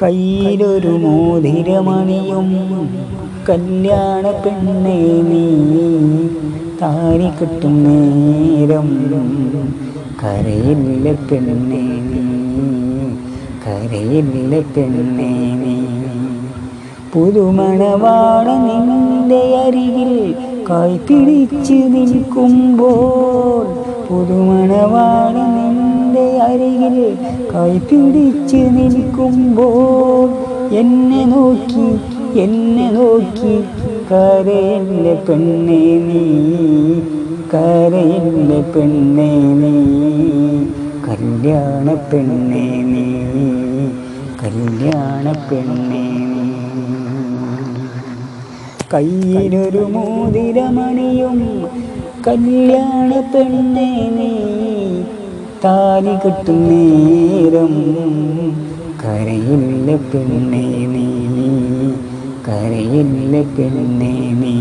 കയ്യിലൊരു മോതിരമണിയും കല്യാണ പെണ്ണേ നീ താലി കെട്ടും നേരം കരയില്ല പെണ്ണേ നീ, കരയില്ല പെണ്ണേ നീ. പുതുമണവാള നിന്റെ അരികിൽ കായ്പിടിച്ച് നിൽക്കുമ്പോൾ, പുതുമണവാള നിന്റെ അരികിൽ കായ്പിടിച്ച് നിൽക്കുമ്പോൾ, എന്നെ നോക്കി കരയില്ല പെണ്ണേ നീ, കരയില്ല പെണ്ണേ നീ. കല്യാണ പെണ്ണേ നീ, കല്യാണ പെണ്ണേ നീ. കയ്യിലൊരു മോതിരമണിയും കല്യാണ പെണ്ണേ നീ താലി കെട്ടും നേരം കരയില്ല പെണ്ണേ നീ, കരയില്ല പെണ്ണേ നീ.